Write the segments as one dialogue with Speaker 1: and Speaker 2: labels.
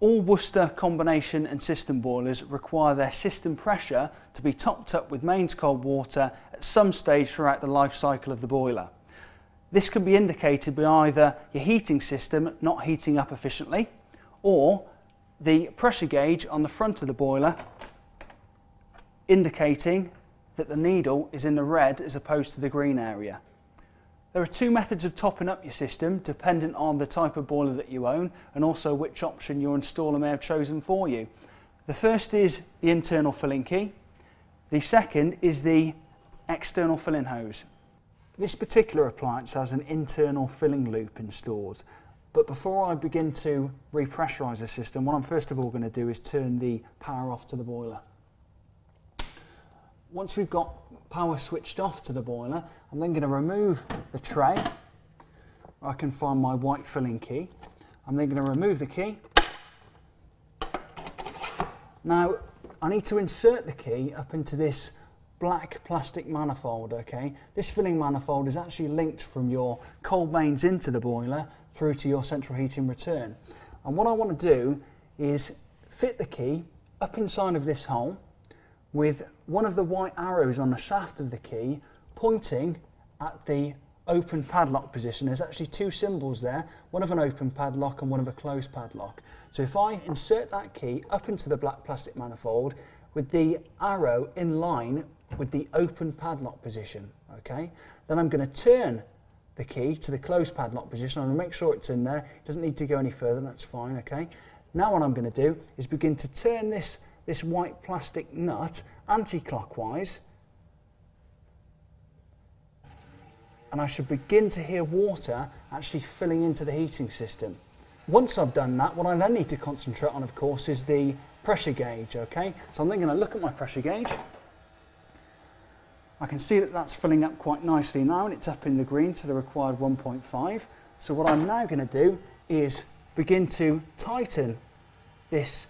Speaker 1: All Worcester combination and system boilers require their system pressure to be topped up with mains cold water at some stage throughout the life cycle of the boiler. This can be indicated by either your heating system not heating up efficiently or the pressure gauge on the front of the boiler indicating that the needle is in the red as opposed to the green area. There are two methods of topping up your system dependent on the type of boiler that you own and also which option your installer may have chosen for you. The first is the internal filling key. The second is the external filling hose. This particular appliance has an internal filling loop installed, but before I begin to repressurise the system, what I'm first of all going to do is turn the power off to the boiler. Once we've got power switched off to the boiler, I'm then going to remove the tray where I can find my white filling key. I'm then going to remove the key. Now I need to insert the key up into this black plastic manifold, okay? This filling manifold is actually linked from your cold mains into the boiler through to your central heating return. And what I want to do is fit the key up inside of this hole with one of the white arrows on the shaft of the key pointing at the open padlock position. There's actually two symbols there, one of an open padlock and one of a closed padlock. So if I insert that key up into the black plastic manifold with the arrow in line with the open padlock position, okay, then I'm going to turn the key to the closed padlock position. I'm going to make sure it's in there. It doesn't need to go any further, that's fine, okay. Now what I'm going to do is begin to turn this white plastic nut anti-clockwise, and I should begin to hear water actually filling into the heating system. Once I've done that, what I then need to concentrate on, of course, is the pressure gauge, okay? So I'm then going to look at my pressure gauge. I can see that that's filling up quite nicely now, and it's up in the green to the required 1.5. So what I'm now going to do is begin to tighten this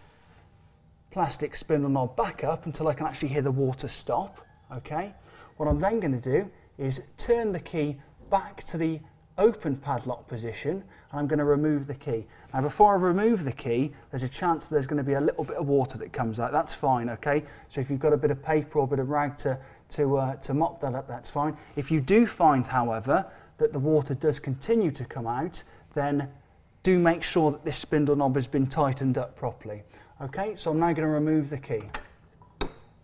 Speaker 1: plastic spindle knob back up until I can actually hear the water stop, okay? What I'm then going to do is turn the key back to the open padlock position, and I'm going to remove the key. Now before I remove the key, there's a chance there's going to be a little bit of water that comes out. That's fine, okay? So if you've got a bit of paper or a bit of rag to mop that up, that's fine. If you do find, however, that the water does continue to come out, then do make sure that this spindle knob has been tightened up properly. Okay, so I'm now going to remove the key.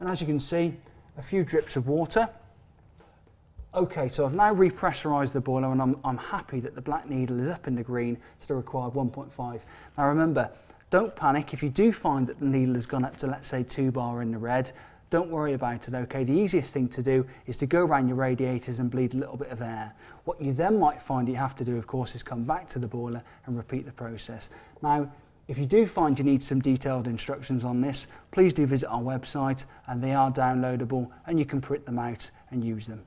Speaker 1: And as you can see, a few drips of water. Okay, so I've now repressurised the boiler, and I'm happy that the black needle is up in the green to the required 1.5. Now remember, don't panic. If you do find that the needle has gone up to, let's say, 2 bar in the red, don't worry about it, okay? The easiest thing to do is to go around your radiators and bleed a little bit of air. What you then might find you have to do, of course, is come back to the boiler and repeat the process. Now, if you do find you need some detailed instructions on this, please do visit our website, and they are downloadable and you can print them out and use them.